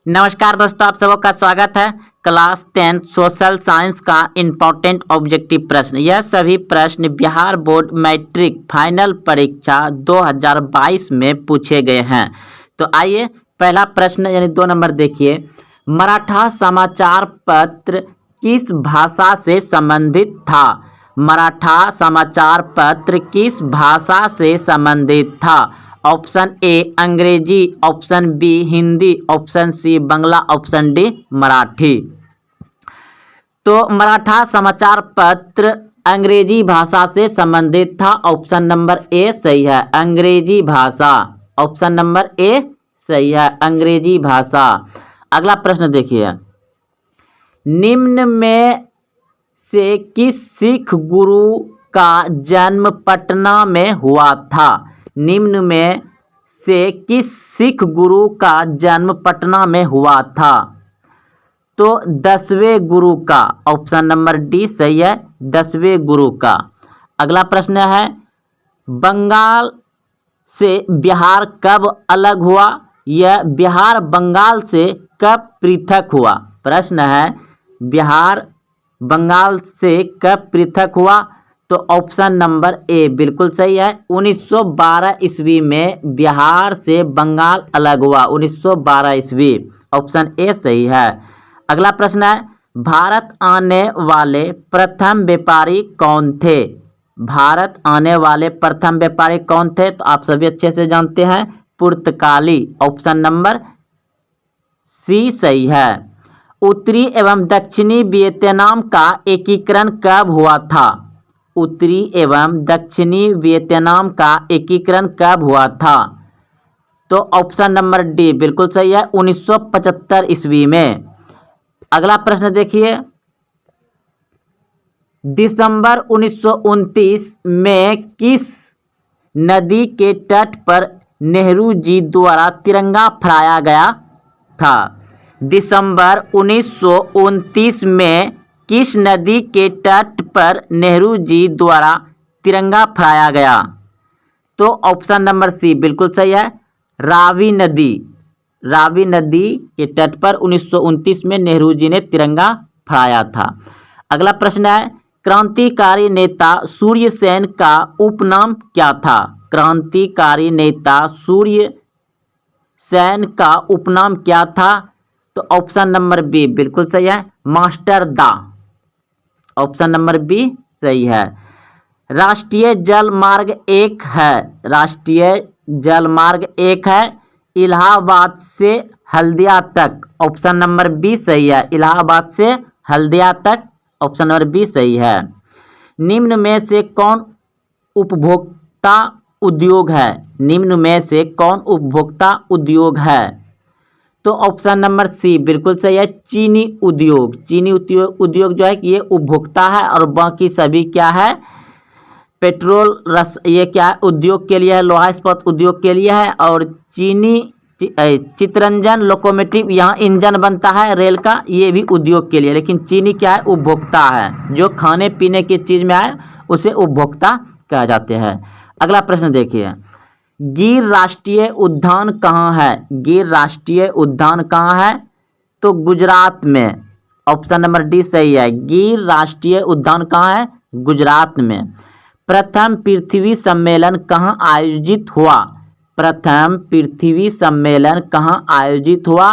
नमस्कार दोस्तों, आप सबका स्वागत है। क्लास 10 सोशल साइंस का इम्पोर्टेंट ऑब्जेक्टिव प्रश्न। यह सभी प्रश्न बिहार बोर्ड मैट्रिक फाइनल परीक्षा 2022 में पूछे गए हैं। तो आइए पहला प्रश्न यानी 2 नंबर देखिए। मराठा समाचार पत्र किस भाषा से संबंधित था? मराठा समाचार पत्र किस भाषा से संबंधित था? Option A Angrezi, option B Hindi, option C Bangla, option D Marathi. तो मराठा समाचार पत्र अंग्रेजी भाषा से संबंधित था। ऑप्शन नंबर ए सही है, अंग्रेजी भाषा। ऑप्शन नंबर ए सही है, अंग्रेजी भाषा। अगला प्रश्न देखिए। निम्न में से किस सिख गुरु का जन्म पटना में हुआ था? निम्न में से किस सिख गुरु का जन्म पटना में हुआ था? तो 10वें गुरु का। ऑप्शन नंबर डी सही है, 10वें गुरु का। अगला प्रश्न है, बंगाल से बिहार कब अलग हुआ? यह बिहार बंगाल से कब पृथक हुआ? प्रश्न है, बिहार बंगाल से कब पृथक हुआ? तो ऑप्शन नंबर ए बिल्कुल सही है, 1912 ईस्वी में बिहार से बंगाल अलग हुआ। 1912 ईस्वी, ऑप्शन ए सही है। अगला प्रश्न है, भारत आने वाले प्रथम व्यापारी कौन थे? भारत आने वाले प्रथम व्यापारी कौन थे? तो आप सभी अच्छे से जानते हैं, पुर्तगाली। ऑप्शन नंबर सी सही है। उत्तरी एवं दक्षिणी वियतनाम का एकीकरण कब हुआ था? उत्तरी एवं दक्षिणी वियतनाम का एकीकरण कब हुआ था? तो ऑप्शन नंबर डी बिल्कुल सही है, 1975 ईस्वी में। अगला प्रश्न देखिए। दिसंबर 1929 में किस नदी के तट पर नेहरू जी द्वारा तिरंगा फहराया गया था? दिसंबर 1929 में किस नदी के तट पर नेहरू जी द्वारा तिरंगा फहराया गया? तो ऑप्शन नंबर सी बिल्कुल सही है, रावी नदी। रावी नदी के तट पर 1929 में नेहरू जी ने तिरंगा फहराया था। अगला प्रश्न है, क्रांतिकारी नेता सूर्य सेन का उपनाम क्या था? क्रांतिकारी नेता सूर्य सेन का उपनाम क्या था? तो ऑप्शन नंबर बी बिल्कुल सही है, मास्टर दा। ऑप्शन नंबर बी सही है। राष्ट्रीय जल मार्ग एक है, राष्ट्रीय जल मार्ग एक है इलाहाबाद से हल्दिया तक। ऑप्शन नंबर बी सही है, इलाहाबाद से हल्दिया तक। ऑप्शन नंबर बी सही है। निम्न में से कौन उपभोक्ता उद्योग है? निम्न में से कौन उपभोक्ता उद्योग है? तो ऑप्शन नंबर सी बिल्कुल सही है, चीनी उद्योग। चीनी उद्योग जो है कि ये उपभोक्ता है, और बाकी सभी क्या है, पेट्रोल रस ये क्या है, उद्योग के लिए है, लोहा इस्पात उद्योग के लिए है। और चीनी चितरंजन लोकोमोटिव, यहाँ इंजन बनता है रेल का, ये भी उद्योग के लिए। लेकिन चीनी क्या है, उपभोक्ता है, जो खाने पीने की चीज़ में आए उसे उपभोक्ता कहा जाते हैं। अगला प्रश्न देखिए। गिर राष्ट्रीय उद्यान कहाँ है? गिर राष्ट्रीय उद्यान कहाँ है? तो गुजरात में। ऑप्शन नंबर डी सही है, गिर राष्ट्रीय उद्यान कहाँ है? गुजरात में। प्रथम पृथ्वी सम्मेलन कहाँ आयोजित हुआ? प्रथम पृथ्वी सम्मेलन कहाँ आयोजित हुआ?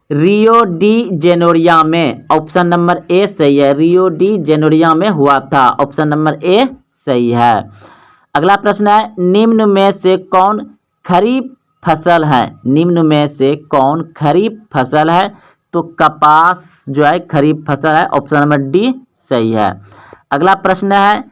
रियो डी जेनेरियो में। ऑप्शन नंबर ए सही है, रियो डी जेनेरियो में हुआ था। ऑप्शन नंबर ए सही है। अगला प्रश्न है, निम्न में से कौन खरीफ फसल है? निम्न में से कौन खरीफ फसल है? तो कपास जो है खरीफ फसल है। ऑप्शन नंबर डी सही है। अगला प्रश्न है,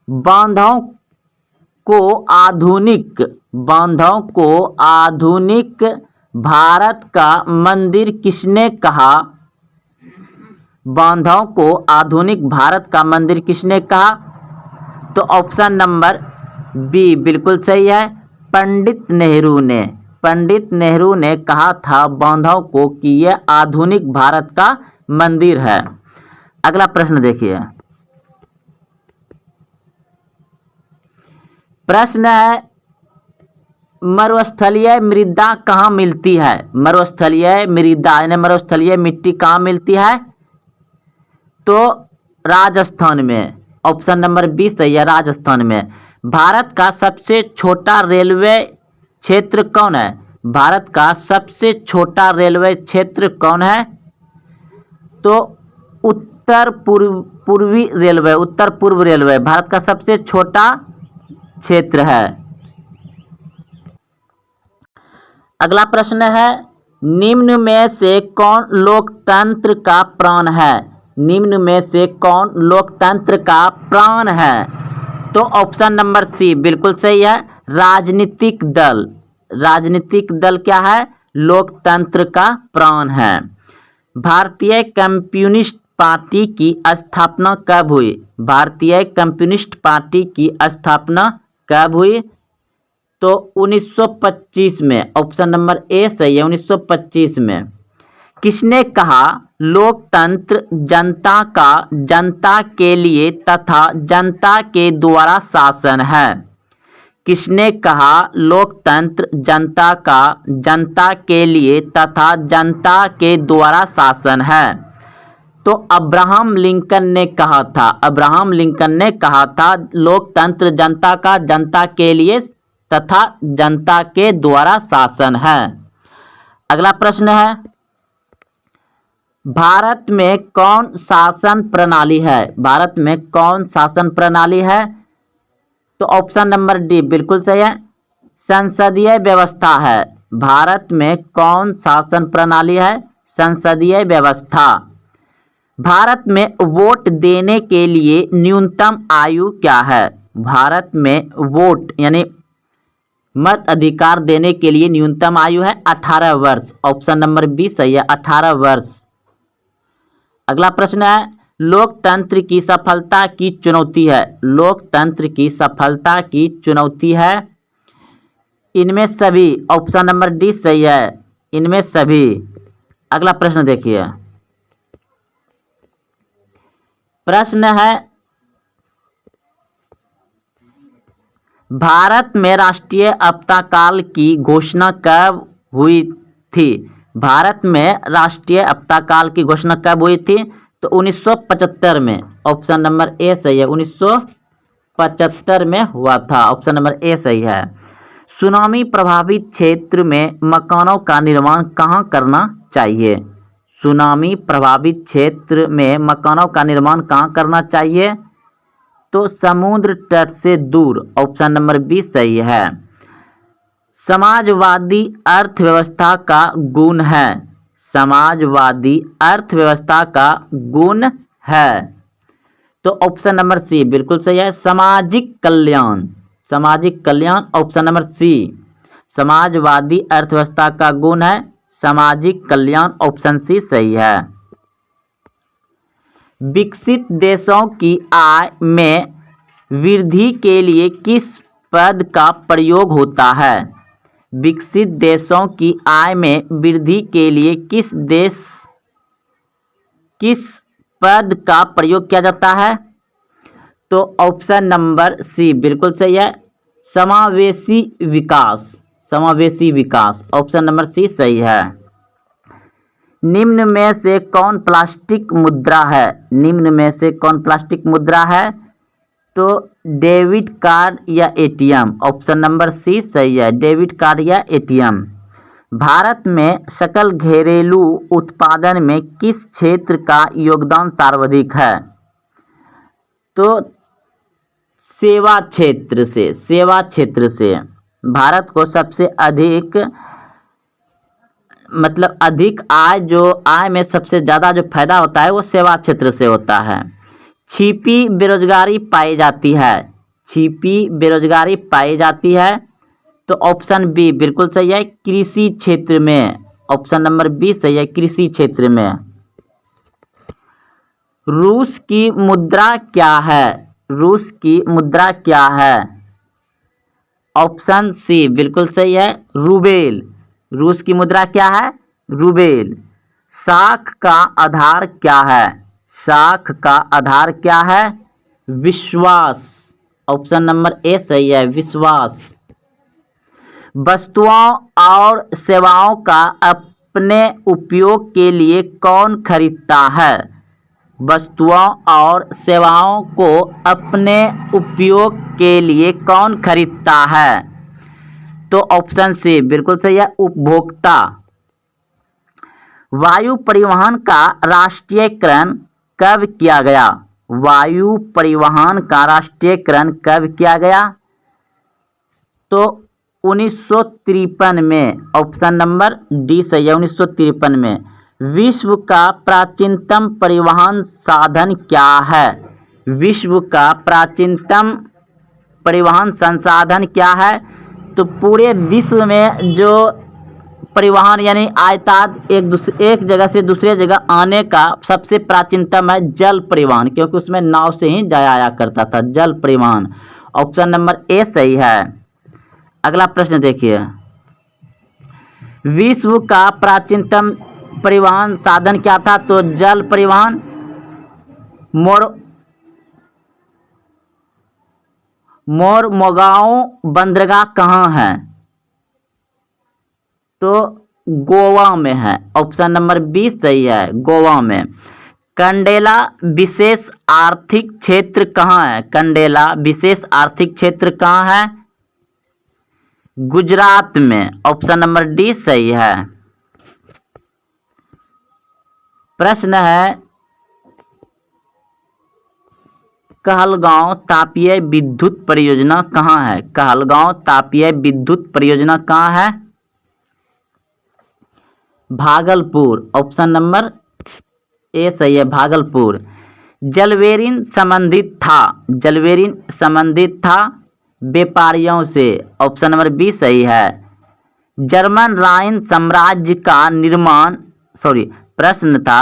बांधों को आधुनिक भारत का मंदिर किसने कहा? बांधों को आधुनिक भारत का मंदिर किसने कहा? तो ऑप्शन नंबर बी बिल्कुल सही है, पंडित नेहरू ने। पंडित नेहरू ने कहा था बांधों को कि यह आधुनिक भारत का मंदिर है। अगला प्रश्न देखिए। प्रश्न है, मरुस्थलीय मृदा कहाँ मिलती है? मरुस्थलीय मृदा यानी मरुस्थलीय मिट्टी कहाँ मिलती है? तो राजस्थान में। ऑप्शन नंबर 20 सही है, राजस्थान में। भारत का सबसे छोटा रेलवे क्षेत्र कौन है? भारत का सबसे छोटा रेलवे क्षेत्र कौन है? तो उत्तर पूर्वी रेलवे, उत्तर पूर्व रेलवे भारत का सबसे छोटा क्षेत्र है। अगला प्रश्न है, निम्न में से कौन लोकतंत्र का प्राण है? निम्न में से कौन लोकतंत्र का प्राण है? तो ऑप्शन नंबर सी बिल्कुल सही है, राजनीतिक दल। राजनीतिक दल क्या है? लोकतंत्र का प्राण है। भारतीय कम्युनिस्ट पार्टी की स्थापना कब हुई? भारतीय कम्युनिस्ट पार्टी की स्थापना कब हुई? तो 1925 में। ऑप्शन नंबर ए सही है, 1925 में। किसने कहा लोकतंत्र जनता का जनता के लिए तथा जनता के द्वारा शासन है? किसने कहा लोकतंत्र जनता का जनता के लिए तथा जनता के द्वारा शासन है? तो अब्राहम लिंकन ने कहा था। अब्राहम लिंकन ने कहा था लोकतंत्र जनता का जनता के लिए तथा जनता के द्वारा शासन है। अगला प्रश्न है, भारत में कौन शासन प्रणाली है? भारत में कौन शासन प्रणाली है? तो ऑप्शन नंबर डी बिल्कुल सही है, संसदीय व्यवस्था है। भारत में कौन शासन प्रणाली है? संसदीय व्यवस्था। भारत में वोट देने के लिए न्यूनतम आयु क्या है? भारत में वोट यानी मत अधिकार देने के लिए न्यूनतम आयु है 18 वर्ष। ऑप्शन नंबर बी सही है, 18 वर्ष। अगला प्रश्न है, लोकतंत्र की सफलता की चुनौती है। लोकतंत्र की सफलता की चुनौती है इनमें सभी। ऑप्शन नंबर डी सही है, इनमें सभी। अगला प्रश्न देखिए, प्रश्न है, भारत में राष्ट्रीय आपदाकाल की घोषणा कब हुई थी? भारत में राष्ट्रीय आपदाकाल की घोषणा कब हुई थी? तो 1975 में। ऑप्शन नंबर ए सही है, 1975 में हुआ था। ऑप्शन नंबर ए सही है। सुनामी प्रभावित क्षेत्र में मकानों का निर्माण कहाँ करना चाहिए? सुनामी प्रभावित क्षेत्र में मकानों का निर्माण कहाँ करना चाहिए? तो समुद्र तट से दूर। ऑप्शन नंबर बी सही है। समाजवादी अर्थव्यवस्था का गुण है। समाजवादी अर्थव्यवस्था का गुण है। तो ऑप्शन नंबर सी बिल्कुल सही है, सामाजिक कल्याण। सामाजिक कल्याण। ऑप्शन नंबर सी, समाजवादी अर्थव्यवस्था का गुण है सामाजिक कल्याण। ऑप्शन सी सही है। विकसित देशों की आय में वृद्धि के लिए किस पद का प्रयोग होता है? विकसित देशों की आय में वृद्धि के लिए किस पद का प्रयोग किया जाता है? तो ऑप्शन नंबर सी बिल्कुल सही है, समावेशी विकास। समावेशी विकास। ऑप्शन नंबर सी सही है। निम्न में से कौन प्लास्टिक मुद्रा है? निम्न में से कौन प्लास्टिक मुद्रा है? तो डेबिट कार्ड या एटीएम। ऑप्शन नंबर सी सही है, डेबिट कार्ड या एटीएम। भारत में सकल घरेलू उत्पादन में किस क्षेत्र का योगदान सर्वाधिक है? तो सेवा क्षेत्र से। सेवा क्षेत्र से भारत को सबसे अधिक अधिक आय में सबसे ज़्यादा जो फायदा होता है वो सेवा क्षेत्र से होता है। छिपी बेरोजगारी पाई जाती है। छिपी बेरोजगारी पाई जाती है। तो ऑप्शन बी बिल्कुल सही है, कृषि क्षेत्र में। ऑप्शन नंबर बी सही है, कृषि क्षेत्र में। रूस की मुद्रा क्या है? रूस की मुद्रा क्या है? ऑप्शन सी बिल्कुल सही है, रूबेल। रूस की मुद्रा क्या है? रूबेल। साख का आधार क्या है? साख का आधार क्या है? विश्वास। ऑप्शन नंबर ए सही है, विश्वास। वस्तुओं और सेवाओं का अपने उपयोग के लिए कौन खरीदता है? वस्तुओं और सेवाओं को अपने उपयोग के लिए कौन खरीदता है? तो ऑप्शन सी बिल्कुल सही है, उपभोक्ता। वायु परिवहन का राष्ट्रीयकरण कब किया गया? वायु परिवहन का राष्ट्रीयकरण कब किया गया? तो 1953 में। ऑप्शन नंबर डी सही है, 1953 में। विश्व का प्राचीनतम परिवहन साधन क्या है? विश्व का प्राचीनतम परिवहन संसाधन क्या है? तो पूरे विश्व में जो परिवहन यानी आयातायात एक जगह से दूसरे जगह आने का सबसे प्राचीनतम है जल परिवहन, क्योंकि उसमें नाव से ही जाया आया करता था, जल परिवहन। ऑप्शन नंबर ए सही है। अगला प्रश्न देखिए, विश्व का प्राचीनतम परिवहन साधन क्या था? तो जल परिवहन। मोरमुगाओ बंदरगाह कहाँ है? तो गोवा में है। ऑप्शन नंबर बी सही है, गोवा में। कंडेला विशेष आर्थिक क्षेत्र कहाँ है? कंडेला विशेष आर्थिक क्षेत्र कहाँ है? गुजरात में। ऑप्शन नंबर डी सही है। प्रश्न है, कहलगांव तापीय विद्युत परियोजना कहाँ है? कहलगांव तापीय विद्युत परियोजना कहाँ है? भागलपुर। ऑप्शन नंबर ए सही है, भागलपुर। जलवेरिन संबंधित था व्यापारियों से। ऑप्शन नंबर बी सही है। जर्मन राइन साम्राज्य का निर्माण प्रश्न था,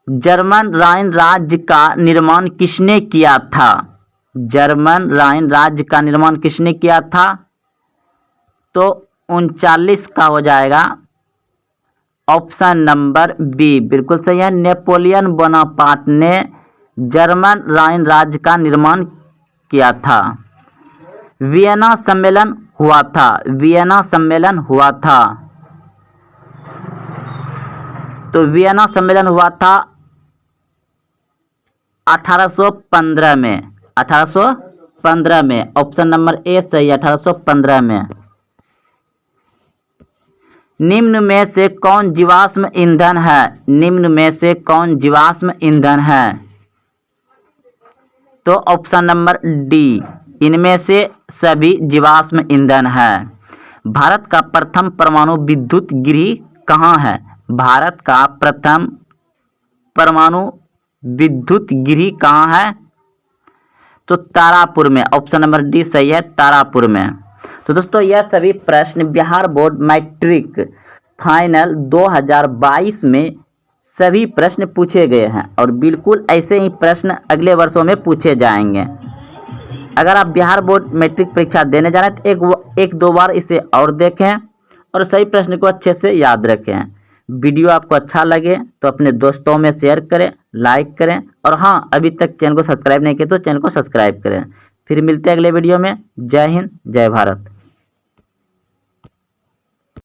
जर्मन राइन राज्य का निर्माण किसने किया था? जर्मन राइन राज्य का निर्माण किसने किया था? तो 39 का हो जाएगा। ऑप्शन नंबर बी बिल्कुल सही है, नेपोलियन बोनापार्ट ने जर्मन राइन राज्य का निर्माण किया था। वियना सम्मेलन हुआ था। वियना सम्मेलन हुआ था। तो वियना सम्मेलन हुआ था 1815 में। 1815 में। ऑप्शन नंबर ए सही, 1815 में। निम्न में से कौन जीवाश्म ईंधन है? निम्न में से कौन जीवाश्म ईंधन है? तो ऑप्शन नंबर डी, इनमें से सभी जीवाश्म ईंधन है। भारत का प्रथम परमाणु विद्युत गृह कहाँ है? भारत का प्रथम परमाणु विद्युत गृह कहाँ है? तो तारापुर में। ऑप्शन नंबर डी सही है, तारापुर में। तो दोस्तों यह सभी प्रश्न बिहार बोर्ड मैट्रिक फाइनल 2022 में सभी प्रश्न पूछे गए हैं और बिल्कुल ऐसे ही प्रश्न अगले वर्षों में पूछे जाएंगे। अगर आप बिहार बोर्ड मैट्रिक परीक्षा देने जा रहे हैं तो एक दो बार इसे और देखें और सही प्रश्न को अच्छे से याद रखें। वीडियो आपको अच्छा लगे तो अपने दोस्तों में शेयर करें, लाइक करें और हाँ, अभी तक चैनल को सब्सक्राइब नहीं किया तो चैनल को सब्सक्राइब करें। फिर मिलते हैं अगले वीडियो में। जय हिंद, जय भारत।